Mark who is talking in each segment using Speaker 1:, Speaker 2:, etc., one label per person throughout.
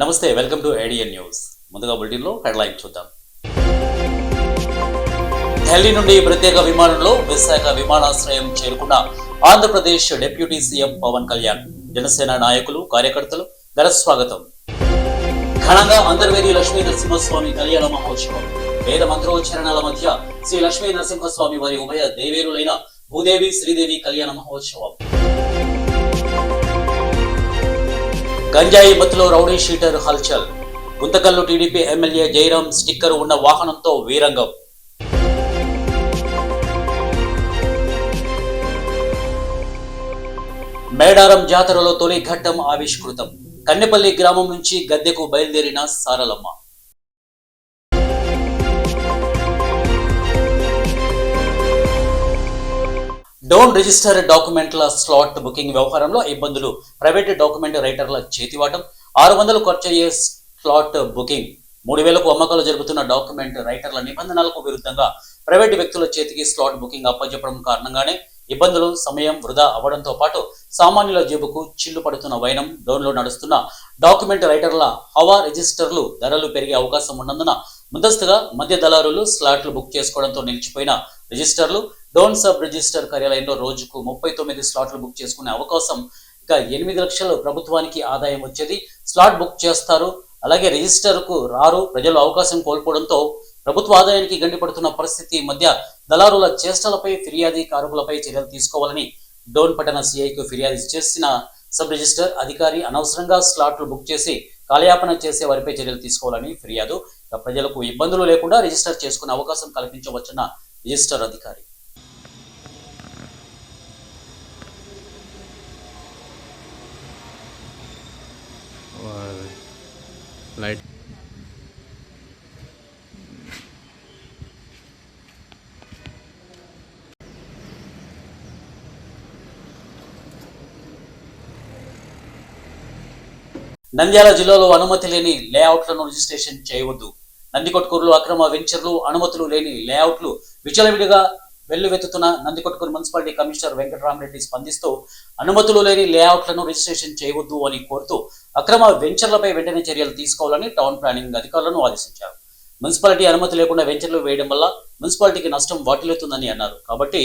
Speaker 1: నమస్తే, welcome to ఏడియన్ news. ముందుగా బులెటిన్లో హెడ్లైన్ చూద్దాం. ఢిల్లీ నుండి ప్రత్యేక విమానంలో విశాఖ విమానాశ్రయం చేరుకున్న ఆంధ్రప్రదేశ్ డిప్యూటీ సీఎం పవన్ కళ్యాణ్. జనసేన నాయకులు, కార్యకర్తలు ఘన స్వాగతం. ఘనంగా అంతర్వేది లక్ష్మీ నరసింహస్వామి కళ్యాణ మహోత్సవం. వేద మంత్రోచ్చరణల మధ్య శ్రీ లక్ష్మీ నరసింహస్వామి వారి ఉభయ దేవేరులైన భూదేవి శ్రీదేవి కళ్యాణ మహోత్సవం. గంజాయి మత్తులో రౌడీ షీటర్ హల్చల్. Guntakal TDP MLA Jayaram sticker ఉన్న వాహనంతో వీరంగం. మేడారం జాతరలో తొలి ఘట్టం ఆవిష్కృతం. కన్నెపల్లి గ్రామం నుంచి గద్దెకు బయలుదేరిన సారలమ్మ. డోన్ రిజిస్టర్ డాక్యుమెంట్ల స్లాట్ బుకింగ్ వ్యవహారంలో ఇబ్బందులు. ప్రైవేట్ డాక్యుమెంట్ రైటర్ల చేతివాటం. 600 ఖర్చయ్యే స్లాట్ బుకింగ్. 3000కు అమ్మకాలు జరుపుతున్న డాక్యుమెంట్ రైటర్ల నిబంధనలకు విరుద్ధంగా ప్రైవేటు వ్యక్తుల చేతికి స్లాట్ బుకింగ్ అప్పచెప్పడం కారణంగానే ఇబ్బందులు, సమయం వృధా అవ్వడంతో పాటు సామాన్యుల జేబుకు చిల్లు పడుతున్న వైనం. డోన్లో నడుస్తున్న డాక్యుమెంట్ రైటర్ల హవా రిజిస్టర్లు ధరలు పెరిగే అవకాశం ఉన్నందున ముందస్తుగా మధ్య దళారులు స్లాట్లు బుక్ చేసుకోవడంతో నిలిచిపోయిన రిజిస్టర్లు డోన్ సబ్ రిజిస్టర్ కార్యాలయంలో రోజుకు 39 స్లాట్లు బుక్ చేసుకునే అవకాశం. ఇక 8 లక్షలు ప్రభుత్వానికి ఆదాయం వచ్చేది. స్లాట్ బుక్ చేస్తారు, అలాగే రిజిస్టర్కు రారు. ప్రజలు అవకాశం కోల్పోవడంతో ప్రభుత్వ ఆదాయానికి గండిపడుతున్న పరిస్థితి మధ్య దళారుల చేష్టలపై ఫిర్యాదుకారులపై చర్యలు తీసుకోవాలని డోన్ పట్టణ సిఐకు ఫిర్యాదు చేసిన సబ్ రిజిస్టర్ అధికారి అనవసరంగా స్లాట్లు బుక్ చేసి కాలయాపన చేసే వారిపై చర్యలు తీసుకోవాలని ఫిర్యాదు. ప్రజలకు ఇబ్బందులు లేకుండా రిజిస్టర్ చేసుకునే అవకాశం కల్పించవచ్చున్న రిజిస్టర్ అధికారి.
Speaker 2: లైట్
Speaker 1: నంద్యాల జిల్లాలో అనుమతి లేని లేఅవుట్లను రిజిస్ట్రేషన్ చేయవద్దు. నందికొట్కూరులో అక్రమ వెంచర్లు, అనుమతులు లేని లేఅవుట్లు విచలవిడిగా వెల్లువెత్తుతున్న నందికొట్కూరు మున్సిపాలిటీ కమిషనర్ వెంకటరామరెడ్డి స్పందిస్తూ అనుమతులు లేని లేఅవుట్లను రిజిస్ట్రేషన్ చేయవద్దు అని కోరుతూ అక్రమ వెంచర్లపై వెంటనే చర్యలు తీసుకోవాలని టౌన్ ప్లానింగ్ అధికారులను ఆదేశించారు. మున్సిపాలిటీ అనుమతి లేకుండా వెంచర్లు వేయడం వల్ల మున్సిపాలిటీకి నష్టం వాటిల్లుతుందని అన్నారు. కాబట్టి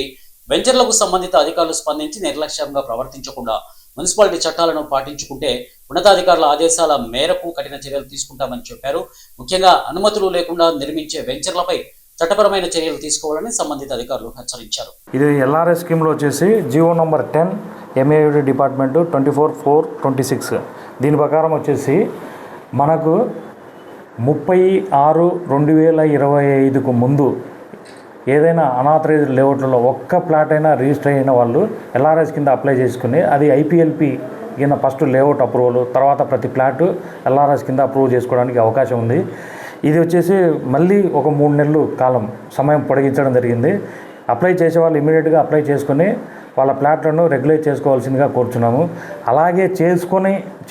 Speaker 1: వెంచర్లకు సంబంధిత అధికారులు స్పందించి నిర్లక్ష్యంగా ప్రవర్తించకుండా మున్సిపాలిటీ చట్టాలను పాటించుకుంటే ఉన్నతాధికారుల ఆదేశాల మేరకు కఠిన చర్యలు తీసుకుంటామని చెప్పారు. ముఖ్యంగా అనుమతులు లేకుండా నిర్మించే వెంచర్లపై చట్టపరమైన చర్యలు తీసుకోవాలని సంబంధిత అధికారులు హెచ్చరించారు.
Speaker 3: ఇది ఎల్ఆర్ఎస్ స్కీమ్లో వచ్చేసి జియో నంబర్ 10 ఎంఏయుడి డిపార్ట్మెంటు 24/4/26. దీని ప్రకారం వచ్చేసి మనకు 30/6/2025కు ముందు ఏదైనా అనాథరైజ్డ్ లేఅవుట్లలో ఒక్క ప్లాట్ అయినా రిజిస్టర్ అయిన వాళ్ళు ఎల్ఆర్ఎస్ కింద అప్లై చేసుకుని అది ఐపీఎల్పి కింద ఫస్ట్ లేఅవుట్ అప్రూవల్, తర్వాత ప్రతి ప్లాట్ ఎల్ఆర్ఎస్ కింద అప్రూవ్ చేసుకోవడానికి అవకాశం ఉంది. ఇది వచ్చేసి మళ్ళీ ఒక 3 నెలలు కాలం సమయం పొడిగించడం జరిగింది. అప్లై చేసే వాళ్ళు ఇమీడియట్గా అప్లై చేసుకొని వాళ్ళ ప్లాట్లను రెగ్యులేట్ చేసుకోవాల్సిందిగా కోరుచున్నాము. అలాగే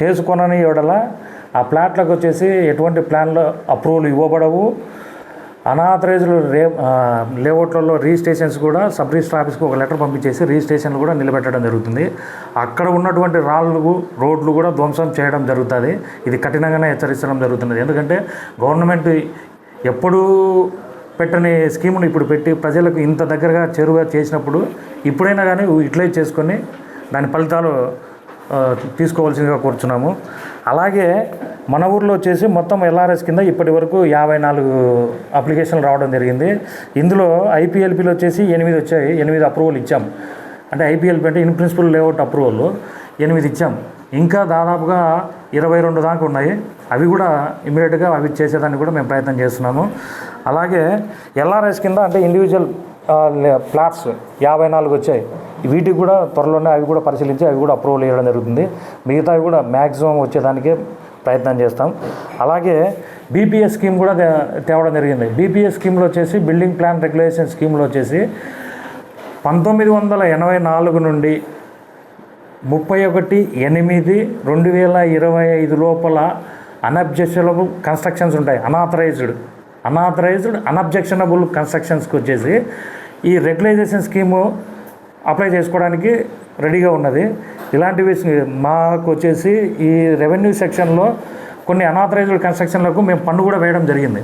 Speaker 3: చేసుకొనని ఎడల ఆ ప్లాట్లకు వచ్చేసి ఎటువంటి ప్లాన్లో అప్రూవల్ ఇవ్వబడవు. అనాథరైజ్డ్ లేఅవుట్లలో రిజిస్ట్రేషన్స్ కూడా సబ్ రిజిస్టర్ ఆఫీస్కి ఒక లెటర్ పంపించేసి రిజిస్ట్రేషన్లు కూడా నిలబెట్టడం జరుగుతుంది. అక్కడ ఉన్నటువంటి రోడ్లు కూడా ధ్వంసం చేయడం జరుగుతుంది. ఇది కఠినంగానే హెచ్చరించడం జరుగుతున్నది. ఎందుకంటే గవర్నమెంట్ ఎప్పుడూ పెట్టని స్కీమును ఇప్పుడు పెట్టి ప్రజలకు ఇంత దగ్గరగా చేరువగా చేసినప్పుడు ఇప్పుడైనా కానీ యూటిలైజ్ చేసుకొని దాని ఫలితాలు తీసుకోవాల్సిందిగా కోరుచున్నాము. అలాగే మన ఊర్లో వచ్చేసి మొత్తం ఎల్ఆర్ఎస్ కింద ఇప్పటి వరకు 54 అప్లికేషన్లు రావడం జరిగింది. ఇందులో ఐపీఎల్పీలు వచ్చేసి 8 వచ్చాయి. 8 అప్రూవల్ ఇచ్చాం. అంటే ఐపీఎల్పీ అంటే ఇన్ ప్రిన్సిపల్ లేఅవుట్ అప్రూవల్ 8 ఇచ్చాం. ఇంకా దాదాపుగా 22 దాకా ఉన్నాయి. అవి కూడా ఇమీడియట్గా అవి చేసేదానికి కూడా మేము ప్రయత్నం చేస్తున్నాము. అలాగే ఎల్ఆర్ఎస్ కింద అంటే ఇండివిజువల్ ప్లాట్స్ 54 వచ్చాయి. వీటికి కూడా త్వరలోనే అవి కూడా పరిశీలించి అవి కూడా అప్రూవల్ ఇవ్వడం జరుగుతుంది. మిగతావి కూడా మ్యాక్సిమం వచ్చేదానికే ప్రయత్నం చేస్తాం. అలాగే బీపీఎస్ స్కీమ్ కూడా తేవడం జరిగింది. బీపీఎస్ స్కీమ్లో వచ్చేసి బిల్డింగ్ ప్లాన్ రెగ్యులేషన్ స్కీమ్లో వచ్చేసి 1984 నుండి 31/8/2025 లోపల అన్అబ్జెక్షనబుల్ కన్స్ట్రక్షన్స్ ఉంటాయి. అనాథరైజ్డ్ అన్అబ్జెక్షనబుల్ కన్స్ట్రక్షన్స్కి వచ్చేసి ఈ రెగ్యులైజేషన్ స్కీము అప్లై చేసుకోవడానికి రెడీగా ఉన్నది. ఇలాంటివి మాకు వచ్చేసి ఈ రెవెన్యూ సెక్షన్లో కొన్ని అనాథరైజ్డ్ కన్స్ట్రక్షన్లకు మేము పన్ను కూడా వేయడం జరిగింది.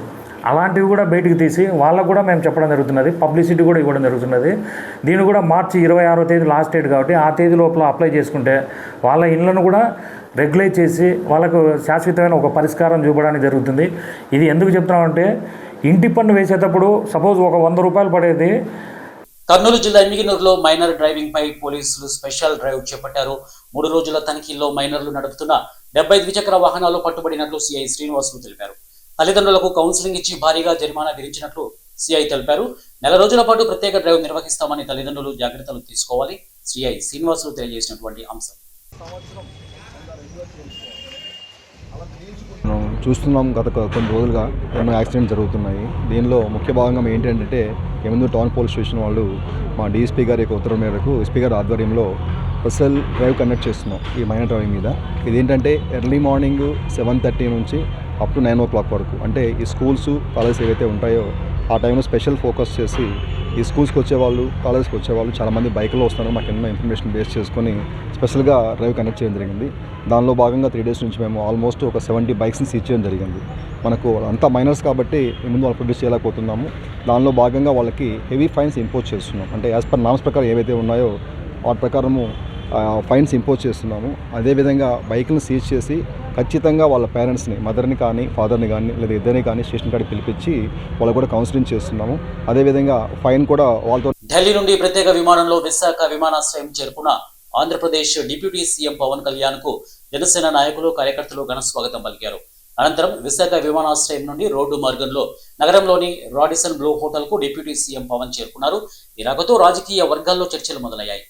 Speaker 3: అలాంటివి కూడా బయటికి తీసి వాళ్ళకు కూడా మేము చెప్పడం జరుగుతున్నది, పబ్లిసిటీ కూడా ఇవ్వడం జరుగుతున్నది. దీన్ని కూడా మార్చి 26వ తేదీ లాస్ట్ డేట్ కాబట్టి ఆ తేదీ లోపల అప్లై చేసుకుంటే వాళ్ళ ఇళ్లను కూడా రెగ్యులేట్ చేసి వాళ్ళకు శాశ్వతమైన ఒక పరిష్కారం చూపడానికి జరుగుతుంది. ఇది ఎందుకు చెప్తున్నామంటే ఇంటి పన్ను వేసేటప్పుడు సపోజ్ ఒక 100 రూపాయలు పడేది.
Speaker 1: కర్నూలు జిల్లా ఎమ్మిగినూరులో మైనర్ డ్రైవింగ్ పై పోలీసులు స్పెషల్ డ్రైవ్ చేపట్టారు. 3 రోజుల తనిఖీల్లో మైనర్లు నడుపుతున్న 70 ద్విచక్ర వాహనాలు పట్టుబడినట్లు సిఐ శ్రీనివాసులు తెలిపారు. తల్లిదండ్రులకు కౌన్సిలింగ్ ఇచ్చి భారీగా జరిమానా విధించినట్లు సిఐ తెలిపారు. 4 రోజుల పాటు ప్రత్యేక డ్రైవ్ నిర్వహిస్తామని తల్లిదండ్రులు జాగ్రత్తలు తీసుకోవాలి సిఐ శ్రీనివాసులు తెలియజేసినటువంటి అంశం.
Speaker 2: మనం చూస్తున్నాం గత కొన్ని రోజులుగా ఎన్నో యాక్సిడెంట్స్ జరుగుతున్నాయి. దీనిలో ముఖ్య భాగంగా ఏంటంటే ఎమ్మిగనూరు టౌన్ పోలీస్ స్టేషన్ వాళ్ళు మా డీఎస్పీ గారి యొక్క ఉత్తర్వుల మేరకు ఎస్పీ గారి ఆధ్వర్యంలో స్పెషల్ డ్రైవ్ కండక్ట్ చేస్తున్నాం ఈ మైనర్ డ్రైవింగ్ మీద. ఇదేంటంటే ఎర్లీ మార్నింగ్ 7:30 నుంచి అప్ టు 9 o'clock వరకు, అంటే ఈ స్కూల్స్ కాలేజెస్ ఏవైతే ఉంటాయో ఆ టైంలో స్పెషల్ ఫోకస్ చేసి ఈ స్కూల్స్కి వచ్చేవాళ్ళు, కాలేజ్కి వచ్చేవాళ్ళు చాలామంది బైక్లో వస్తున్నారు. మాకు ఎన్నో ఇన్ఫర్మేషన్ బేస్ చేసుకొని స్పెషల్గా డ్రైవ్ కండక్ట్ చేయడం జరిగింది. దానిలో భాగంగా 3 days నుంచి మేము ఆల్మోస్ట్ ఒక 70 బైక్స్ని సీజ్ చేయడం జరిగింది. మనకు అంతా మైనర్స్ కాబట్టి ముందు వాళ్ళు ప్రొడ్యూస్ చేయలేకపోతున్నాము. దానిలో భాగంగా వాళ్ళకి హెవీ ఫైన్స్ ఇంపోజ్ చేస్తున్నాం. అంటే యాజ్ పర్ నామ్స్ ప్రకారం ఏవైతే ఉన్నాయో వాటి ప్రకారము ఫైన్స్ ఇంపోజ్ చేస్తున్నాము. అదేవిధంగా బైక్లను సీజ్ చేసి ఖచ్చితంగా వాళ్ళ పేరెంట్స్ని, మదర్ని కానీ ఫాదర్ని కానీ లేదా ఇద్దరిని కానీ స్టేషన్ కాడికి పిలిపించి వాళ్ళు కూడా కౌన్సిలింగ్ చేస్తున్నాము. అదేవిధంగా ఫైన్ కూడా వాళ్ళతో.
Speaker 1: ఢిల్లీ నుండి ప్రత్యేక విమానంలో విశాఖ విమానాశ్రయం చేరుకున్న ఆంధ్రప్రదేశ్ డిప్యూటీ సీఎం పవన్ కళ్యాణ్ కు జనసేన నాయకులు, కార్యకర్తలు ఘన స్వాగతం పలికారు. అనంతరం విశాఖ విమానాశ్రయం నుండి రోడ్డు మార్గంలో నగరంలోని రాడిసన్ బ్లూ హోటల్ కు డిప్యూటీ సీఎం పవన్ చేరుకున్నారు. ఈ రాకతో రాజకీయ వర్గాల్లో చర్చలు మొదలయ్యాయి.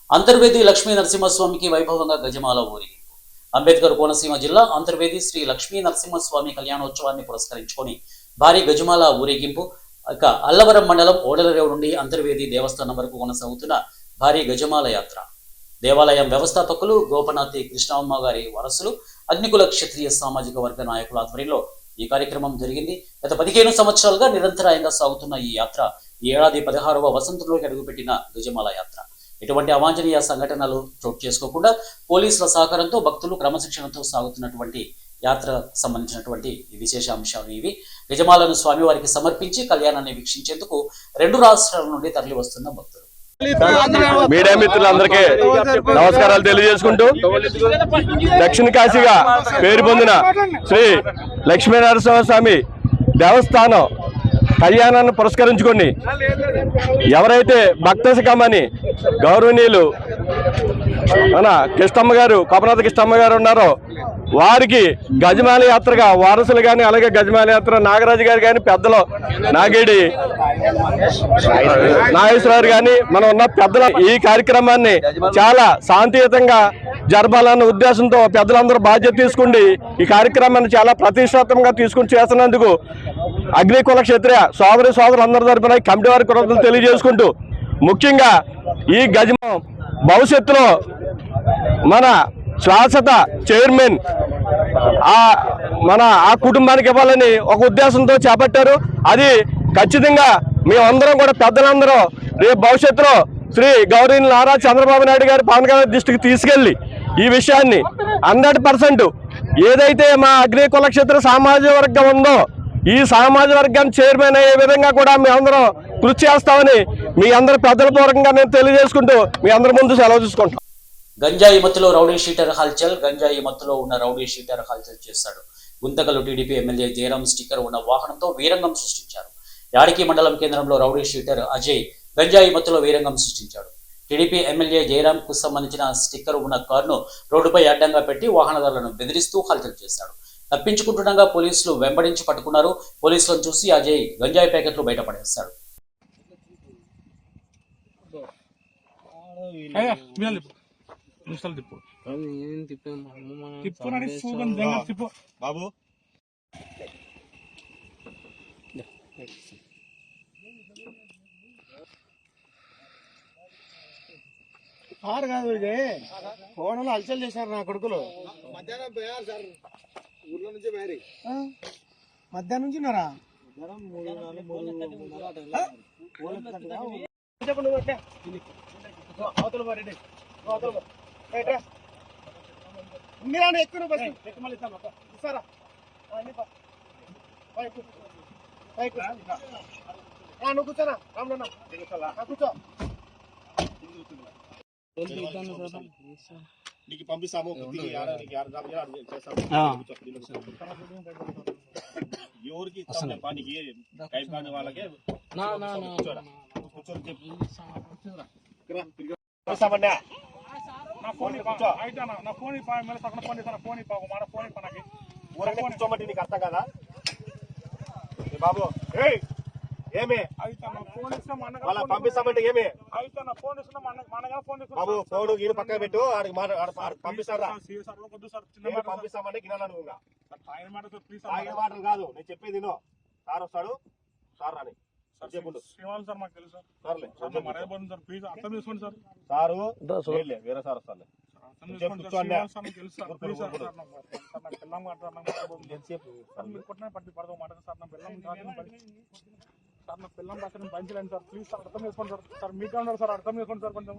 Speaker 1: అంతర్వేది లక్ష్మీ నరసింహస్వామికి వైభవంగా గజమాల ఊరేగింపు. అంబేద్కర్ కోనసీమ జిల్లా అంతర్వేది శ్రీ లక్ష్మీ నరసింహస్వామి కళ్యాణోత్సవాన్ని పురస్కరించుకొని భారీ గజమాల ఊరేగింపు. ఇక అల్లవరం మండలం ఓడలరేవు నుండి అంతర్వేది దేవస్థానం వరకు కొనసాగుతున్న భారీ గజమాల యాత్ర. దేవాలయం వ్యవస్థాపకులు గోపనాథి కృష్ణమ్మ గారి వారసులు, అగ్నికుల క్షత్రియ సామాజిక వర్గ నాయకుల ఆధ్వర్యంలో ఈ కార్యక్రమం జరిగింది. గత 15 సంవత్సరాలుగా నిరంతరాయంగా సాగుతున్న ఈ యాత్ర ఈ ఏడాది 16వ వసంతంలోకి అడుగుపెట్టిన గజమాల యాత్ర. ఎటువంటి అవాంఛనీయ సంఘటనలు చోటు చేసుకోకుండా పోలీసుల సహకారంతో భక్తులు క్రమశిక్షణతో సాగుతున్నటువంటి యాత్రకు సంబంధించినటువంటి విశేష అంశాలు ఇవి. గజమాలను స్వామివారికి సమర్పించి కళ్యాణాన్ని వీక్షించేందుకు 2 రాష్ట్రాల నుండి తరలి వస్తున్న భక్తులు.
Speaker 4: మీడియా మిత్రులందరికీ నమస్కారాలు తెలియజేసుకుంటూ, దక్షిణ కాశీగా పేరు పొందిన శ్రీ లక్ష్మీనరసింహస్వామి దేవస్థానం కళ్యాణాన్ని పురస్కరించుకొని ఎవరైతే భక్తశకమని గౌరవనీయులు మన కృష్ణమ్మ గారు, కోపనాథ కృష్ణమ్మ గారు ఉన్నారో వారికి గజమాల యాత్రగా వారసులు కానీ, అలాగే గజమాల యాత్ర నాగరాజు గారు కానీ, పెద్దలు నాగేడి నాగేశ్వరరావు కానీ మనం ఉన్న పెద్దల ఈ కార్యక్రమాన్ని చాలా శాంతియుతంగా జరపాలన్న ఉద్దేశంతో పెద్దలందరూ బాధ్యత తీసుకుండి ఈ కార్యక్రమాన్ని చాలా ప్రతిష్టాత్మకంగా తీసుకుని చేస్తున్నందుకు అగ్నికుల క్షత్రియ సోదరులందరి తరపున కమిటీ వారి కృతజ్ఞతలు తెలియజేసుకుంటూ, ముఖ్యంగా ఈ గజమం భవిష్యత్తులో మన శాశ్వత చైర్మన్ ఆ కుటుంబానికి ఇవ్వాలని ఒక ఉద్దేశంతో చేపట్టారు. అది ఖచ్చితంగా మేమందరం కూడా పెద్దలందరూ రేపు భవిష్యత్తులో శ్రీ గౌరవనీయులు నారా చంద్రబాబు నాయుడు గారి పవన్ కళ్యాణ్ దృష్టికి తీసుకెళ్లి ఈ విషయాన్ని 100% ఏదైతే మా అగ్నికుల క్షత్రియ సామాజిక వర్గం ఉందో ఈ సామాజిక వర్గాన్ని చైర్మన్ అయ్యే విధంగా కూడా మేమందరం కృషి చేస్తామని మీ అందరి పెద్దల పూర్వకంగా నేను తెలియజేసుకుంటూ మీ అందరి ముందు సెలవు తీసుకుంటాం.
Speaker 1: గంజాయి మత్తులో రౌడీ షీటర్ హల్చల్. గంజాయి మత్తులో ఉన్న రౌడీ షీటర్ హల్చల్ చేశాడు. Guntakal TDP MLA Jayaram sticker ఉన్న వాహనంతో వీరంగం సృష్టించారు. యాడికి మండలం కేంద్రంలో రౌడీ షీటర్ అజయ్ గంజాయి మత్తులో వీరంగం సృష్టించాడు. టీడీపీ ఎమ్మెల్యే జయరాంకు సంబంధించిన స్టిక్కర్ ఉన్న కారును రోడ్డుపై అడ్డంగా పెట్టి వాహనదారులను బెదిరిస్తూ హల్చల్ చేశాడు. తప్పించుకుంటుండగా పోలీసులు వెంబడించి పట్టుకున్నారు. పోలీసులను చూసి అజయ్ గంజాయి ప్యాకెట్లు బయటపడేశాడు.
Speaker 4: బాబు
Speaker 5: కారు కాదు ఇది కోడలు అలచల్ చేశారు నా కొడుకులు. మధ్యాహ్నం పోయారు సార్, ఊర్లో నుంచి బయరి మధ్యాహ్నం నుంచి ఉన్నారా? నువ్వు కూర్చోనా రామ్లన్నా, కూర్చో. నీకు పంపిస్తాము ఎవరికి వాళ్ళకే కూర్చోమంటే నీకు అర్థం కదా బాబు? ఏమి వాళ్ళ పంపిస్తామంటే ఏమి బాబు? ఫోన్ ఈయన పక్కన పెట్టు, పంపిస్తారా? పంపిస్తామంటే గినాలను ఆయన మాటలు కాదు నేను చెప్పేది. సార్ వస్తాడు, సార్ రాని
Speaker 6: శ్రీనివాస్ సార్ మాకు తెలుసు సార్, ప్లీజ్ అర్థం చేసుకోండి సార్.
Speaker 4: సారు వేరే సార్ వస్తాను.
Speaker 6: సార్ నా పిల్లం రాసిన భరించలేండి సార్, ప్లీజ్ సార్ అర్థం చేసుకోండి సార్. సార్ మీకే ఉన్నారు సార్, అర్థం చేసుకోండి సార్ కొంచెం.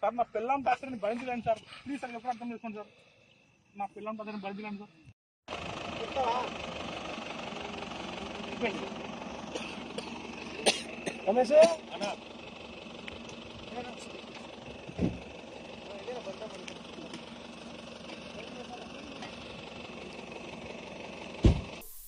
Speaker 6: సార్ నా పిల్లం రాసిన భరించలేండి సార్, ప్లీజ్ సార్ ఎప్పుడు అర్థం చేసుకోండి సార్. నా పిల్లం రాసిన భరించలేండి సార్.
Speaker 5: రమేష్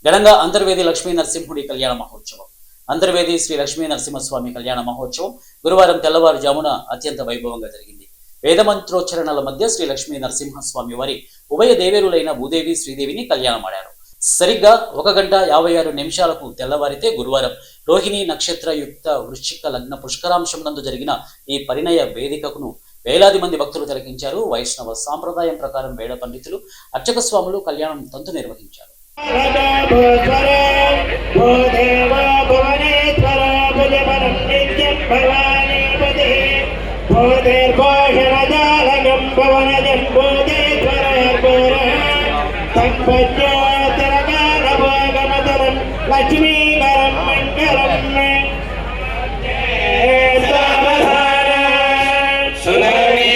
Speaker 1: ఘనంగా అంతర్వేది లక్ష్మీ నరసింహుడి కళ్యాణ మహోత్సవం. అంతర్వేది శ్రీ లక్ష్మీ నరసింహస్వామి కళ్యాణ మహోత్సవం గురువారం తెల్లవారుజామున అత్యంత వైభవంగా జరిగింది. వేదమంత్రోచ్చరణల మధ్య శ్రీ లక్ష్మీ నరసింహస్వామి వారి ఉభయ దేవేరులైన భూదేవి శ్రీదేవిని కళ్యాణమాడారు. సరిగ్గా 1 గంట 56 నిమిషాలకు తెల్లవారితే గురువారం రోహిణి నక్షత్రయుక్త వృశ్చిక లగ్న పుష్కరాంశం నందు జరిగిన ఈ పరిణయ వేదికను వేలాది మంది భక్తులు తిలకించారు. వైష్ణవ సాంప్రదాయం ప్రకారం వేద పండితులు అర్చక స్వాములు కళ్యాణం తంతు నిర్వహించారు.
Speaker 7: లక్ష్మీకరం మంగళం సునమే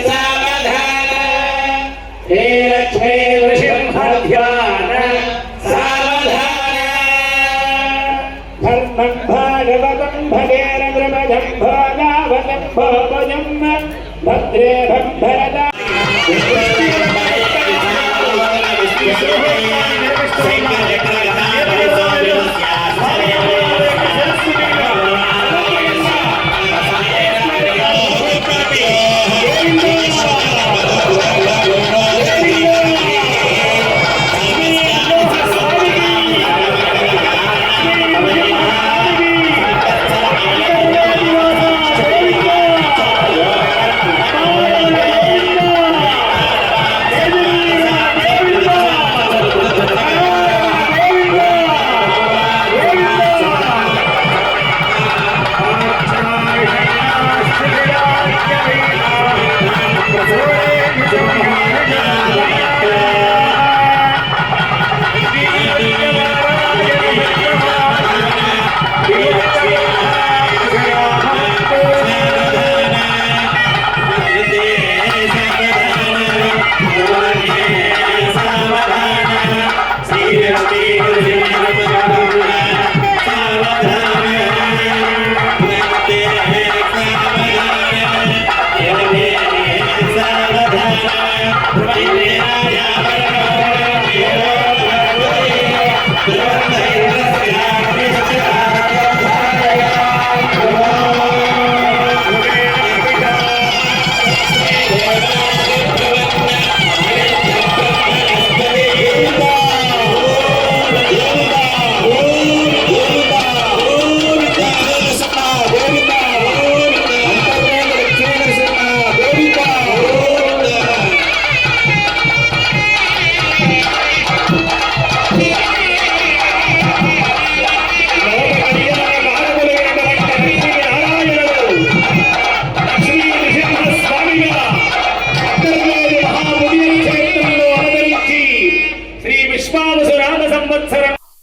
Speaker 7: సావధాన హే లక్ష్మీ నృసింహధ్యాన సావధాన ధర్మం భాగవతం భగేర ద్రమజం భాగవతం భోజం భద్రే భద్రద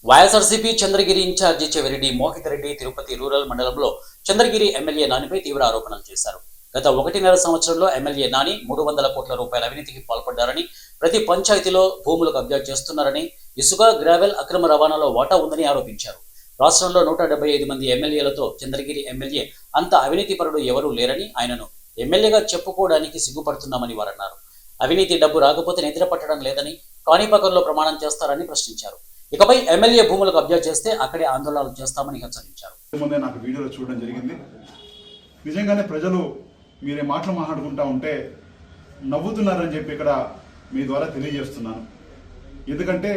Speaker 1: వైఎస్ఆర్సీపీ చంద్రగిరి ఇన్ఛార్జి చెవిరెడ్డి మోహిత్ రెడ్డి తిరుపతి రూరల్ మండలంలో చంద్రగిరి ఎమ్మెల్యే నానిపై తీవ్ర ఆరోపణలు చేశారు. గత 1.5 సంవత్సరంలో ఎమ్మెల్యే నాని 300 కోట్ల రూపాయల అవినీతికి పాల్పడ్డారని, ప్రతి పంచాయతీలో భూములు కబ్జా చేస్తున్నారని, ఇసుక గ్రావెల్ అక్రమ రవాణాలో వాటా ఉందని ఆరోపించారు. రాష్ట్రంలో 175 మంది ఎమ్మెల్యేలతో చంద్రగిరి ఎమ్మెల్యే అంత అవినీతిపరుడు ఎవరూ లేరని, ఆయనను ఎమ్మెల్యేగా చెప్పుకోవడానికి సిగ్గుపడుతున్నామని వారన్నారు. అవినీతి డబ్బు రాకపోతే నిద్ర పట్టడం లేదని, కాణిపాకంలో ప్రమాణం చేస్తారని ప్రశ్నించారు. ఇకపై ఎమ్మెల్యే భూములు కబ్జా చేస్తే అక్కడే ఆందోళనలు చేస్తామని హెచ్చరించారు.
Speaker 8: ముందే నాకు వీడియోలో చూడడం జరిగింది. నిజంగానే ప్రజలు మీరే మాటలు మాట్లాడుకుంటా ఉంటే నవ్వుతున్నారని చెప్పి ఇక్కడ మీ ద్వారా తెలియజేస్తున్నాను. ఎందుకంటే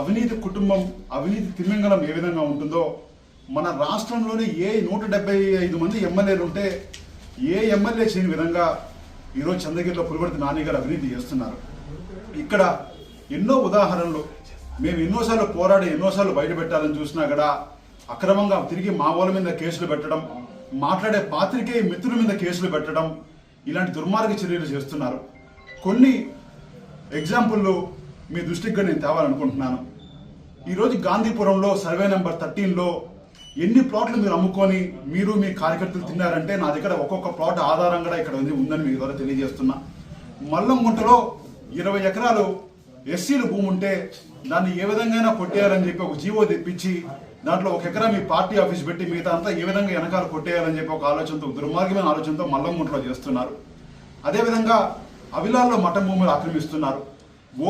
Speaker 8: అవినీతి కుటుంబం, అవినీతి తిమింగలం ఏ విధంగా ఉంటుందో మన రాష్ట్రంలోనే 175 మంది ఎమ్మెల్యేలు ఉంటే ఏ ఎమ్మెల్యే చేయని విధంగా ఈరోజు చంద్రగిరిలో పులివర్తి నాని గారు అవినీతి చేస్తున్నారు. ఇక్కడ ఎన్నో ఉదాహరణలు, మేము ఎన్నోసార్లు పోరాడి ఎన్నోసార్లు బయట పెట్టాలని చూసినా కూడా అక్రమంగా తిరిగి మా వాళ్ళ మీద కేసులు పెట్టడం, మాట్లాడే పాత్రికేయ మిత్రుల మీద కేసులు పెట్టడం, ఇలాంటి దుర్మార్గ చర్యలు చేస్తున్నారు. కొన్ని ఎగ్జాంపుల్లు మీ దృష్టికి నేను తేవాలనుకుంటున్నాను. ఈరోజు గాంధీపురంలో సర్వే నెంబర్ 13లో ఎన్ని ప్లాట్లు మీరు అమ్ముకొని మీరు మీ కార్యకర్తలు తిన్నారంటే నా దగ్గర ఒక్కొక్క ప్లాట్ ఆధారం కూడా ఇక్కడ ఉందని మీ ద్వారా తెలియజేస్తున్నా. మల్లంగుంటలో 20 ఎకరాలు ఎస్సీలు భూమి ఉంటే దాన్ని ఏ విధంగా కొట్టేయాలని చెప్పి ఒక జీవో తెప్పించి దాంట్లో 1 ఎకరా మీ పార్టీ ఆఫీస్ పెట్టి మిగతా అంతా ఏ విధంగా వెనకాల కొట్టేయాలని చెప్పి ఒక ఆలోచనతో, దుర్మార్గమైన ఆలోచనతో మల్లంగుంటలో చేస్తున్నారు. అదేవిధంగా అవిలాల్లో మఠం భూములు ఆక్రమిస్తున్నారు.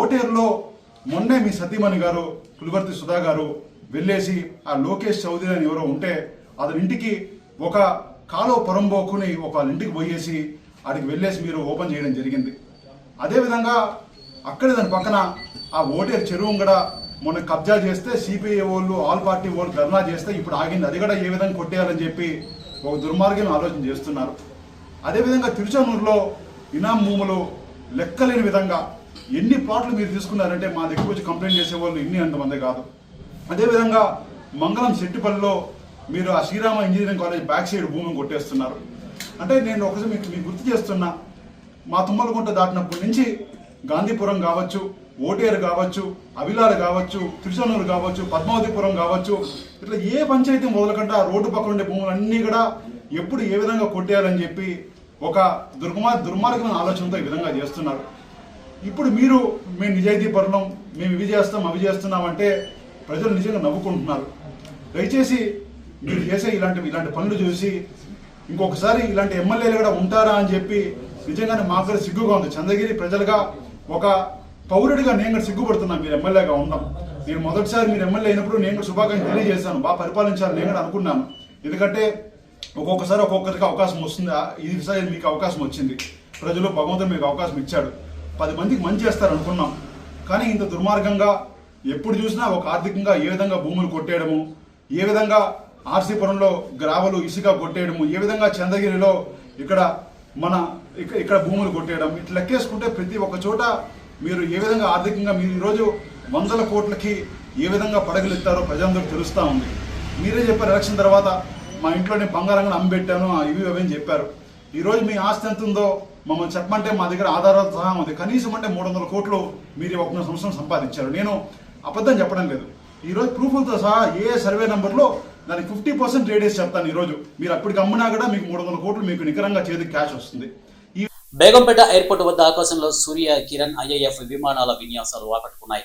Speaker 8: ఓటేరులో మొన్నే మీ సతీమణి గారు పులివర్తి సుధా గారు వెళ్ళేసి ఆ లోకేష్ చౌదరి అని ఎవరో ఉంటే అతని ఇంటికి ఒక కాలువ పొరంబోకుని ఒక ఇంటికి పోయేసి అడికి వెళ్ళేసి మీరు ఓపెన్ చేయడం జరిగింది. అదేవిధంగా అక్కడే దాని పక్కన ఆ ఓటేరు చెరువు కూడా మొన్న కబ్జా చేస్తే సిపిఐ వాళ్ళు, ఆల్ పార్టీ వాళ్ళు ధర్నా చేస్తే ఇప్పుడు ఆగింది. అది కూడా ఏ విధంగా కొట్టేయాలని చెప్పి ఒక దుర్మార్గం ఆలోచన చేస్తున్నారు. అదేవిధంగా తిరుచానూరులో ఇనాం భూములు లెక్కలేని విధంగా ఎన్ని ప్లాట్లు మీరు తీసుకున్నారంటే మా దగ్గర వచ్చి కంప్లైంట్ చేసేవాళ్ళు ఇన్ని అంతమంది కాదు. అదేవిధంగా మంగళం శెట్టిపల్లిలో మీరు ఆ Srirama engineering college back side భూమిని కొట్టేస్తున్నారు. అంటే నేను ఒకసారి మీకు గుర్తు చేస్తున్నా, మా తుమ్మలగుంట దాటినప్పటి నుంచి గాంధీపురం కావచ్చు, ఓటేరు కావచ్చు, అవిలాలు కావచ్చు, తిరుచానూరు కావచ్చు, పద్మావతిపురం కావచ్చు, ఇట్లా ఏ పంచాయతీ మొదలకుండా రోడ్డు పక్కన ఉండే భూములన్నీ కూడా ఎప్పుడు ఏ విధంగా కొట్టేయాలని చెప్పి ఒక దుర్మార్గమైన ఆలోచనతో ఈ విధంగా చేస్తున్నారు. ఇప్పుడు మీరు మేము నిజాయితీ పరులం, మేము ఇవి చేస్తాం అవి చేస్తున్నామంటే ప్రజలు నిజంగా నవ్వుకుంటున్నారు. దయచేసి మీరు చేసే ఇలాంటి పనులు చూసి ఇంకొకసారి ఇలాంటి ఎమ్మెల్యేలు కూడా ఉంటారా అని చెప్పి నిజంగానే మాకు కూడా సిగ్గుగా ఉంది. చంద్రగిరి ప్రజలుగా ఒక పౌరుడిగా నేను కూడా సిగ్గుపడుతున్నాను మీరు ఎమ్మెల్యేగా ఉన్నాం. నేను మొదటిసారి మీరు ఎమ్మెల్యే అయినప్పుడు నేను కూడా శుభాకాంక్షలు తెలియజేశాను, బాగా పరిపాలించాలని నేను కూడా అనుకున్నాను. ఎందుకంటే ఒక్కొక్కసారి ఒక్కొక్కరికి అవకాశం వస్తుంది. ఈసారి మీకు అవకాశం వచ్చింది, ప్రజలు భగవంతుడు మీకు అవకాశం ఇచ్చాడు, 10 మందికి మంచి చేస్తారు అనుకున్నాం. కానీ ఇంత దుర్మార్గంగా ఎప్పుడు చూసినా ఒక ఆర్థికంగా ఏ విధంగా భూములు కొట్టేయడము, ఏ విధంగా ఆర్సీపురంలో గ్రావలు ఇసుక కొట్టేయడము, ఏ విధంగా చంద్రగిరిలో ఇక్కడ భూములు కొట్టేయడం, ఇట్లా లెక్కేసుకుంటే ప్రతి ఒక్క చోట మీరు ఏ విధంగా ఆర్థికంగా మీరు ఈరోజు 100 కోట్లకి ఏ విధంగా పడగలు ఎత్తారో ప్రజలందరికీ తెలుస్తూ ఉంది. మీరే చెప్పారు ఎలక్షన్ తర్వాత మా ఇంట్లో నేను బంగారంగా అమ్మిపెట్టాను ఇవి అని చెప్పారు. ఈరోజు మీ ఆస్తి ఎంత ఉందో మమ్మల్ని చెప్పమంటే మా దగ్గర ఆధారాలతో సహా ఉంది. కనీసం అంటే 300 కోట్లు మీరు 1 సంవత్సరం సంపాదించారు. నేను అబద్ధం చెప్పడం లేదు. ఈరోజు ప్రూఫ్లతో సహా ఏ సర్వే నెంబర్లో దానికి 50% రేడియస్ చెప్తాను. ఈరోజు మీరు అప్పటికి అమ్మినా కూడా మీకు 300 కోట్లు మీకు నికరంగా చేతికి క్యాష్ వస్తుంది.
Speaker 1: బేగంపేట ఎయిర్పోర్ట్ వద్ద ఆకాశంలో సూర్య కిరణ్ ఐఏఎఫ్ విమానాల విన్యాసాలు ఆకట్టుకున్నాయి.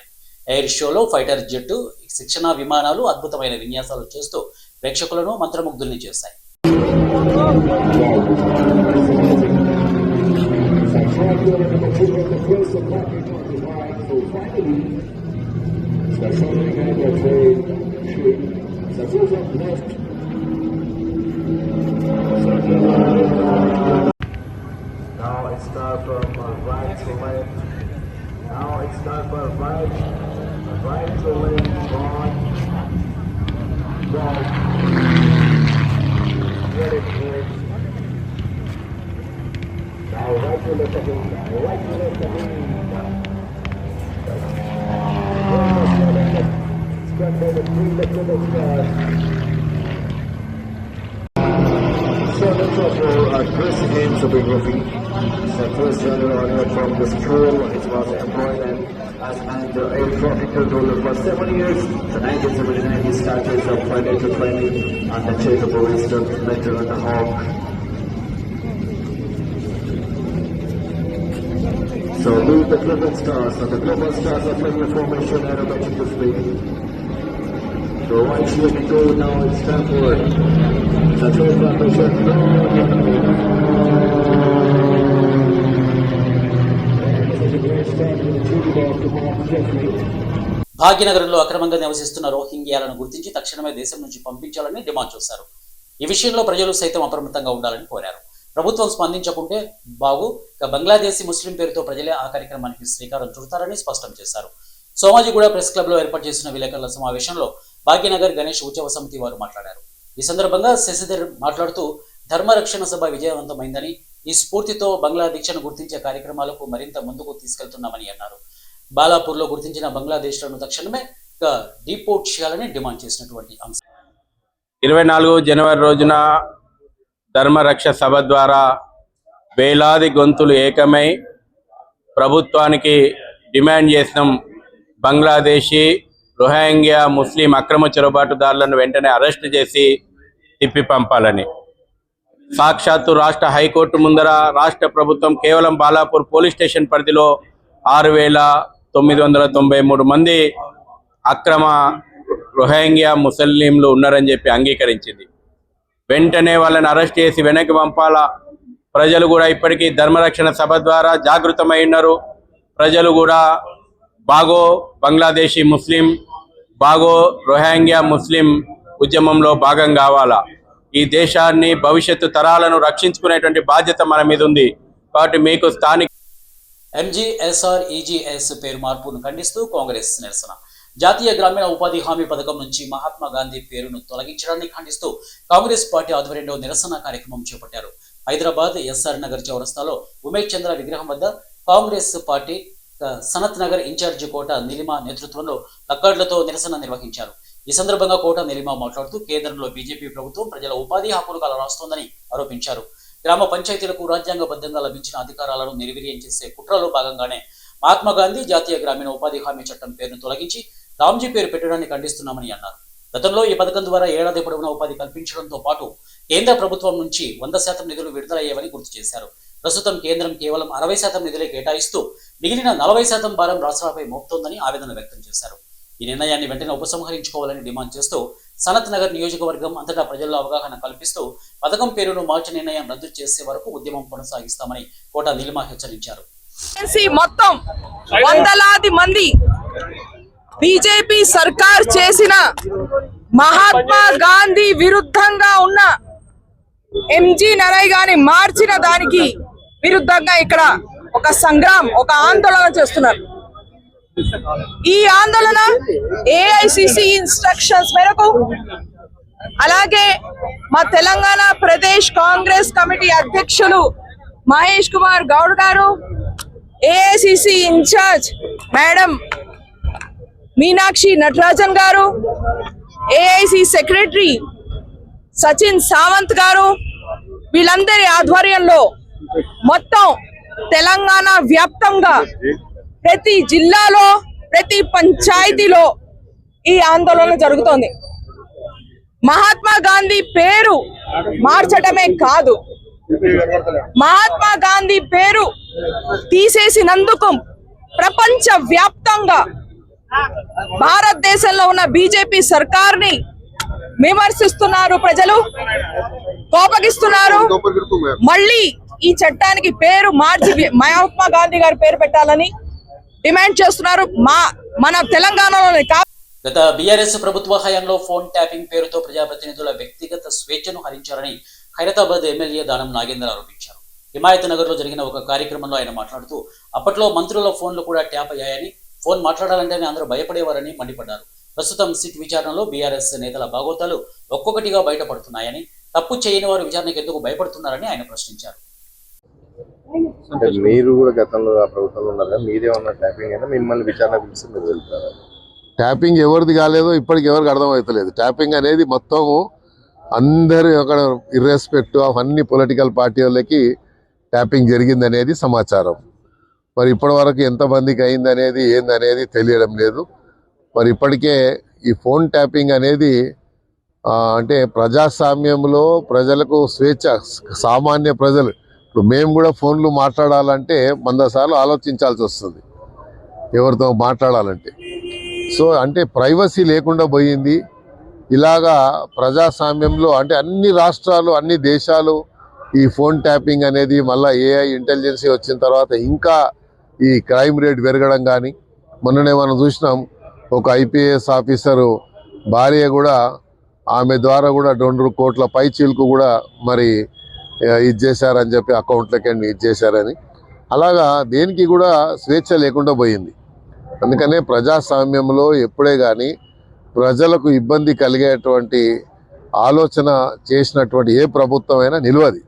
Speaker 1: ఎయిర్ షోలో ఫైటర్ జెట్టు శిక్షణ విమానాలు అద్భుతమైన విన్యాసాలు చేస్తూ ప్రేక్షకులను మంత్రముగ్ధుల్ని చేశాయి.
Speaker 9: Now it's time for right to left. Now it's time for right to left. Right. Get it, good. Now right to left again. Right to left again. Spread over 3 left to the sky. So let's offer Chris Photography. So first from the school, it was employment. as under $842 for 7 years. The 1979 he started from financial planning and the charitable wisdom mentor on the Hawk. So meet the global stars. So the global stars are playing the formation aerobatic display. So right here we go now, it's time for the third formation.
Speaker 1: భాగ్యనగరంలో అక్రమంగా నివసిస్తున్న రోహింగ్యాలను గుర్తించి తక్షణమే దేశం నుంచి పంపించాలని demand చేశారు. ఈ విషయంలో ప్రజలు సైతం అప్రమత్తంగా ఉండాలని కోరారు. ప్రభుత్వం స్పందించకుంటే బంగ్లాదేశీ ముస్లిం పేరుతో ప్రజలే ఆ కార్యక్రమానికి శ్రీకారం చుడతారని స్పష్టం చేశారు. సోమాజిగూడ ప్రెస్ క్లబ్ లో ఏర్పాటు చేసిన విలేకరుల సమావేశంలో భాగ్యనగర్ గణేష్ ఉత్సవ సమితి వారు మాట్లాడారు. ఈ సందర్భంగా శశిధర్ మాట్లాడుతూ ధర్మరక్షణ సభ విజయవంతమైందని, ఈ స్ఫూర్తితో బంగ్లాదేశ్ను గుర్తించే కార్యక్రమాలకు మరింత ముందుకు తీసుకెళ్తున్నామని అన్నారు. బాలాపూర్లో గుర్తించిన బంగ్లాదేశ్లను తక్షణమే డిపోర్ట్ చేయాలని డిమాండ్ చేసినటువంటి అంశం.
Speaker 10: 24 జనవరి రోజున ధర్మరక్ష సభ ద్వారా వేలాది గొంతులు ఏకమై ప్రభుత్వానికి డిమాండ్ చేసినాం. బంగ్లాదేశీ రోహింగ్యా ముస్లిం అక్రమ చొరబాటుదారులను వెంటనే అరెస్టు చేసి తిప్పి పంపాలని. సాక్షాత్తు రాష్ట్ర హైకోర్టు ముందర రాష్ట్ర ప్రభుత్వం కేవలం బాలాపూర్ పోలీస్ స్టేషన్ పరిధిలో 6,993 మంది అక్రమ రోహింగ్యా ముస్లింలు ఉన్నారని చెప్పి అంగీకరించింది. వెంటనే వాళ్ళని అరెస్ట్ చేసి వెనక్కి పంపాలా. ప్రజలు కూడా ఇప్పటికీ ధర్మరక్షణ సభ ద్వారా జాగృతమై ఉన్నారు. ప్రజలు కూడా బాగో బంగ్లాదేశీ ముస్లిం, బాగో రోహింగ్యా ముస్లిం ఉద్యమంలో భాగం కావాలా. ఈ దేశాన్ని భవిష్యత్తు తరాలను రక్షించుకునేటువంటి బాధ్యత మన మీద ఉంది. కాబట్టి మీకు స్థానిక
Speaker 1: MGSREGS పేరు మార్పును ఖండిస్తూ కాంగ్రెస్ నిరసన. జాతీయ గ్రామీణ ఉపాధి హామీ పథకం నుంచి మహాత్మా గాంధీ పేరును తొలగించడాన్ని ఖండిస్తూ కాంగ్రెస్ పార్టీ ఆధ్వర్యంలో నిరసన కార్యక్రమం చేపట్టారు. హైదరాబాద్ ఎస్ఆర్ నగర్ చౌరస్తాలో ఉమేష్ చంద్ర విగ్రహం వద్ద కాంగ్రెస్ పార్టీ సనత్ నగర్ ఇన్ఛార్జి కోట నీలిమ నేతృత్వంలో ప్లకార్డులతో నిరసన నిర్వహించారు. ఈ సందర్భంగా కోట నీలిమ మాట్లాడుతూ కేంద్రంలో బీజేపీ ప్రభుత్వం ప్రజల ఉపాధి హక్కులు కలరాస్తోందని ఆరోపించారు. గ్రామ పంచాయతీలకు రాజ్యాంగబద్ధంగా లభించిన అధికారాలను నిర్వీర్యం చేసే కుట్రలో భాగంగానే మహాత్మా గాంధీ జాతీయ గ్రామీణ ఉపాధి హామీ చట్టం పేరును తొలగించి రామ్జీ పేరు పెట్టడాన్ని ఖండిస్తున్నామని అన్నారు. గతంలో ఈ పథకం ద్వారా ఏడాది పొడవునా ఉపాధి కల్పించడంతో పాటు కేంద్ర ప్రభుత్వం నుంచి 100% నిధులు విడుదలయ్యేవని గుర్తు చేశారు. ప్రస్తుతం కేంద్రం కేవలం 60% నిధులే కేటాయిస్తూ మిగిలిన 40% భారం రాష్ట్రాలపై మోపుతోందని ఆవేదన వ్యక్తం చేశారు. ఈ నిర్ణయాన్ని వెంటనే ఉపసంహరించుకోవాలని డిమాండ్ చేస్తూ సనత్ నగర్ నియోజకవర్గం అంతటా ప్రజల్లో అవగాహన కల్పిస్తూ పథకం పేరును మార్చి నిర్ణయం రద్దు చేసే వరకు ఉద్యమం కొనసాగిస్తామని కోట నీలిమ హెచ్చరించారు.
Speaker 11: మొత్తం వందలాది మంది బీజేపీ సర్కార్ చేసిన మహాత్మా గాంధీ విరుద్ధంగా ఉన్న ఎంజీ నరైగాని మార్చిన దానికి విరుద్ధంగా ఇక్కడ ఒక సంగ్రామం, ఒక ఆందోళన చేస్తున్నారు. ఈ ఆందోళన ఏఐసిసి ఇన్స్ట్రక్షన్స్ మేరకు, అలాగే మా తెలంగాణ ప్రదేశ్ కాంగ్రెస్ కమిటీ అధ్యక్షులు మహేష్ కుమార్ గౌడ్ గారు, AICC incharge madam Meenakshi Natarajan గారు, ఏఐసి సెక్రటరీ సచిన్ సావంత్ గారు, వీళ్ళందరి ఆధ్వర్యంలో మొత్తం తెలంగాణ వ్యాప్తంగా ప్రతి జిల్లాలో, ప్రతి పంచాయతీలో ఈ ఆందోళన జరుగుతోంది. మహాత్మా గాంధీ పేరు మార్చడమే కాదు, మహాత్మా గాంధీ పేరు తీసేసినందుకు ప్రపంచ వ్యాప్తంగా భారతదేశంలో ఉన్న బీజేపీ సర్కార్ని విమర్శిస్తున్నారు, ప్రజలు కోపగిస్తున్నారు. మళ్ళీ ఈ చట్టానికి పేరు మార్చి మహాత్మా గాంధీ గారి పేరు పెట్టాలని డిమాండ్ చేస్తున్నారు. మన తెలంగాణలోని
Speaker 1: గత బీఆర్ఎస్ ప్రభుత్వ హయాంలో ఫోన్ ట్యాపింగ్ పేరుతో ప్రజాప్రతినిధుల వ్యక్తిగత స్వేచ్ఛను హరించారని ఖైరతాబాద్ ఎమ్మెల్యే దానం నాగేందర్ ఆరోపించారు. హిమాయత్ నగర్ లో జరిగిన ఒక కార్యక్రమంలో ఆయన మాట్లాడుతూ అప్పట్లో మంత్రుల ఫోన్లు కూడా ట్యాప్ అయ్యాయని, ఫోన్ మాట్లాడాలంటేనే అందరూ భయపడేవారని మండిపడ్డారు. ప్రస్తుతం సిట్ విచారణలో బీఆర్ఎస్ నేతల బాగోతాలు ఒక్కొక్కటిగా బయటపడుతున్నాయని, తప్పు చేయని వారు విచారణకు ఎందుకు భయపడుతున్నారని ఆయన ప్రశ్నించారు.
Speaker 12: మీరు కూడా గతంలో ఆ ప్రభుత్వంలో ఉన్నారు, మీరేమన్నా ట్యాపింగ్ అయినా మిమ్మల్ని విచారణ పిలిచి మీరు వెళ్తారా?
Speaker 13: ట్యాపింగ్ ఎవరిది కాలేదో ఇప్పటికి ఎవరికి అర్థమవుతలేదు. ట్యాపింగ్ అనేది మొత్తము అందరి అక్కడ ఇర్రెస్పెక్ట్ ఆఫ్ అన్ని పొలిటికల్ పార్టీ వాళ్ళకి ట్యాపింగ్ జరిగింది అనేది సమాచారం. మరి ఇప్పటివరకు ఎంతమందికి అయింది అనేది ఏందనేది తెలియడం లేదు. మరి ఇప్పటికే ఈ ఫోన్ ట్యాపింగ్ అనేది అంటే ప్రజాస్వామ్యంలో ప్రజలకు స్వేచ్ఛ, సామాన్య ప్రజలు ఇప్పుడు మేము కూడా ఫోన్లు మాట్లాడాలంటే 100 సార్లు ఆలోచించాల్సి వస్తుంది ఎవరితో మాట్లాడాలంటే. సో అంటే ప్రైవసీ లేకుండా పోయింది. ఇలాగా ప్రజాస్వామ్యంలో అంటే అన్ని రాష్ట్రాలు, అన్ని దేశాలు ఈ ఫోన్ ట్యాపింగ్ అనేది మళ్ళీ AI ఇంటెలిజెన్సీ వచ్చిన తర్వాత ఇంకా ఈ క్రైమ్ రేట్ పెరగడం కానీ, మొన్ననే మనం చూసినాం ఒక IPS ఆఫీసరు భార్య కూడా ఆమె ద్వారా కూడా 2 కోట్ల పైచీలకు కూడా మరి ఇది చేశారని చెప్పి అకౌంట్లకి ఇది చేశారని. అలాగా దేనికి కూడా స్వేచ్ఛ లేకుండా పోయింది. అందుకనే ప్రజాస్వామ్యంలో ఎప్పుడే కానీ ప్రజలకు ఇబ్బంది కలిగేటువంటి ఆలోచన చేసినటువంటి ఏ ప్రభుత్వమైనా నిలవది.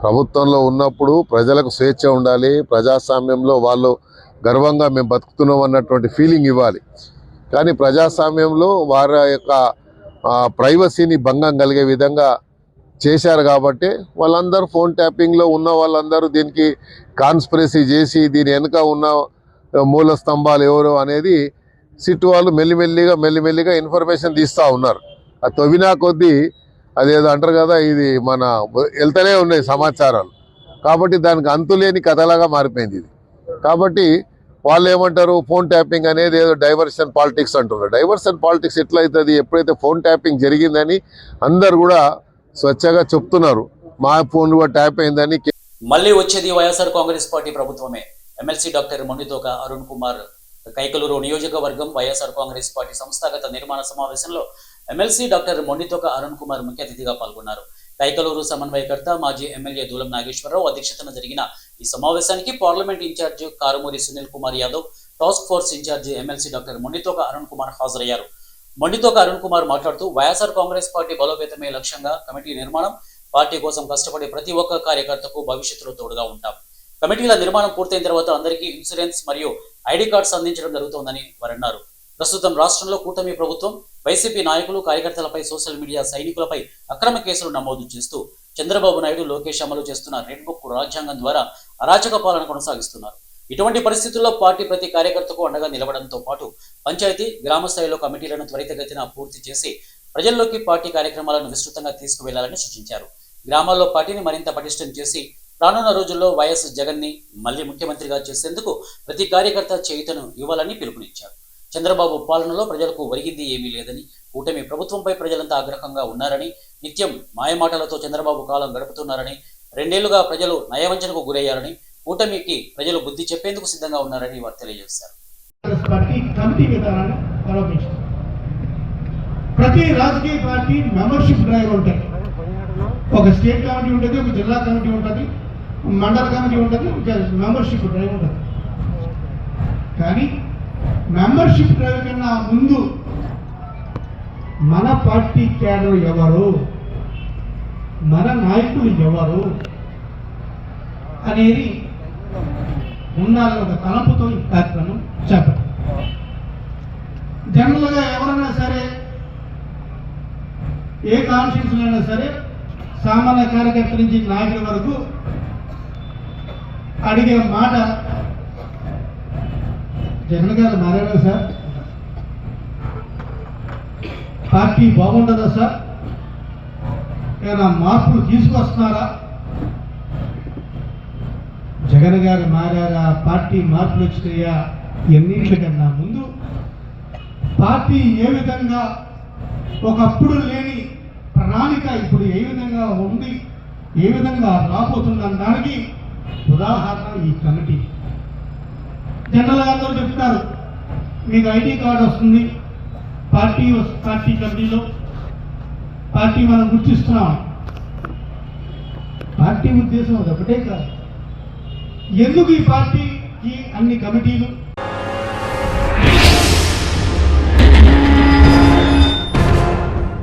Speaker 13: ప్రభుత్వంలో ఉన్నప్పుడు ప్రజలకు స్వేచ్ఛ ఉండాలి, ప్రజాస్వామ్యంలో వాళ్ళు గర్వంగా మేము బతుకుతున్నాం అన్నటువంటి ఫీలింగ్ ఇవ్వాలి. కానీ ప్రజాస్వామ్యంలో వారి యొక్క ప్రైవసీని భంగం కలిగే విధంగా చేశారు కాబట్టి వాళ్ళందరూ ఫోన్ ట్యాపింగ్లో ఉన్న వాళ్ళందరూ దీనికి కాన్స్పిరసీ చేసి దీని వెనుక ఉన్న మూల స్తంభాలు ఎవరు అనేది సిట్ వాళ్ళు మెల్లిమెల్లిగా ఇన్ఫర్మేషన్ తీస్తూ ఉన్నారు. అది తవ్వినా కొద్దీ అదేదో అంటారు కదా, ఇది మన వెళ్తూనే ఉన్నాయి సమాచారాలు. కాబట్టి దానికి అంతులేని కథలాగా మారిపోయింది ఇది. కాబట్టి వాళ్ళు ఏమంటారు, ఫోన్ ట్యాపింగ్ అనేది ఏదో డైవర్షన్ పాలిటిక్స్ అంటున్నారు. డైవర్షన్ పాలిటిక్స్ ఎట్లా అవుతుంది? ఎప్పుడైతే ఫోన్ ట్యాపింగ్ జరిగిందని అందరు కూడా స్వచ్ఛగా చెప్తున్నారు, మా ఫోన్ కూడా ట్యాప్ అయిందని.
Speaker 1: మళ్ళీ వచ్చేది వైఎస్ఆర్ కాంగ్రెస్ పార్టీ ప్రభుత్వమే. ఎమ్మెల్సీ డాక్టర్ మొండితోక అరుణ్ కుమార్ కైకలూరు నియోజకవర్గం వైఎస్ఆర్ కాంగ్రెస్ పార్టీ సంస్థాగత నిర్మాణ సమావేశంలో ఎమ్మెల్సీ డాక్టర్ మొండితోక అరుణ్ కుమార్ ముఖ్య అతిథిగా పాల్గొన్నారు. కైకలూరు సమన్వయకర్త మాజీ ఎమ్మెల్యే దూలం నాగేశ్వరరావు అధ్యక్షతన జరిగిన ఈ సమావేశానికి parliament incharge Karumuri Sunil Kumar Yadav, task force incharge MLC doctor Mondithoka Arun Kumar హాజరయ్యారు. మొండితోక అరుణ్ కుమార్ మాట్లాడుతూ వైఎస్ఆర్ కాంగ్రెస్ పార్టీ బలోపేతమే లక్ష్యంగా కమిటీ నిర్మాణం, పార్టీ కోసం కష్టపడే ప్రతి ఒక్క కార్యకర్తకు భవిష్యత్తులో తోడుగా ఉంటాం. కమిటీల నిర్మాణం పూర్తయిన తర్వాత అందరికీ ఇన్సూరెన్స్ మరియు ఐడి కార్డ్స్ అందించడం జరుగుతోందని వారన్నారు. ప్రస్తుతం రాష్ట్రంలో కూటమి ప్రభుత్వం వైసీపీ నాయకులు, కార్యకర్తలపై, సోషల్ మీడియా సైనికులపై అక్రమ కేసులు నమోదు చేస్తూ చంద్రబాబు నాయుడు, లోకేష్ అమలు చేస్తున్న రెడ్ బుక్ రాజ్యాంగం ద్వారా అరాచక పాలన కొనసాగిస్తున్నారు. ఇటువంటి పరిస్థితుల్లో పార్టీ ప్రతి కార్యకర్తకు అండగా నిలవడంతో పాటు పంచాయతీ, గ్రామ స్థాయిలో కమిటీలను త్వరితగతిన పూర్తి చేసి ప్రజల్లోకి పార్టీ కార్యక్రమాలను విస్తృతంగా తీసుకువెళ్లాలని సూచించారు. గ్రామాల్లో పార్టీని మరింత పటిష్టం చేసి రానున్న రోజుల్లో వైఎస్ జగన్ని మళ్లీ ముఖ్యమంత్రిగా చేసేందుకు ప్రతి కార్యకర్త చేయుతను ఇవ్వాలని పిలుపునిచ్చారు. చంద్రబాబు పాలనలో ప్రజలకు ఒరిగింది ఏమీ లేదని, కూటమి ప్రభుత్వంపై ప్రజలంతా ఆగ్రహంగా ఉన్నారని, నిత్యం మాయమాటలతో చంద్రబాబు కాలం గడుపుతున్నారని, 2 ఏళ్లుగా ప్రజలు నయవంచనకు గురయ్యారని, కూటమికి ప్రజలు బుద్ధి చెప్పేందుకు సిద్ధంగా ఉన్నారని వారు తెలియజేశారు.
Speaker 14: ప్రతి రాజకీయ పార్టీ మెంబర్షిప్ డ్రైవ్ ఉంటాయి. ఒక స్టేట్ కమిటీ ఉంటుంది, ఒక జిల్లా కమిటీ ఉంటుంది, మండల కమిటీ ఉంటుంది, మెంబర్షిప్ డ్రైవ్ ఉంటుంది. కానీ మెంబర్షిప్ డ్రైవ్ కన్నా ముందు మన పార్టీ క్యాడర్ ఎవరు, మన నాయకులు ఎవరు అనేది ఉండాలని ఒక తలంపుతో ఈ కార్యక్రమం చేపట్టారు. జనరల్గా ఎవరైనా సరే, ఏ కాన్స్టిట్యూన్సీలో అయినా సరే, సామాన్య కార్యకర్త నుంచి నాయకుల వరకు అడిగే మాట, జగన్ గారు మారారా సార్, పార్టీ బాగుంటుందా సార్, ఏమైనా మార్పులు తీసుకొస్తున్నారా, జగన్ గారు మారారా, పార్టీ మార్పులు వచ్చినాయా, ఎన్నింటికన్నా ముందు పార్టీ ఏ విధంగా ఒకప్పుడు లేని ప్రణాళిక ఇప్పుడు ఏ విధంగా ఉంది, ఏ విధంగా రాబోతుందనడానికి ఉదాహరణ ఈ కమిటీ. జనరల్గా అందరూ చెప్తారు, మీకు ఐడి కార్డు వస్తుంది, పార్టీ కమిటీలో పార్టీ మనం గుర్తిస్తున్నాం. పార్టీ ఉద్దేశం అది ఒకటే కాదు. ఎందుకు ఈ పార్టీకి అన్ని కమిటీలు,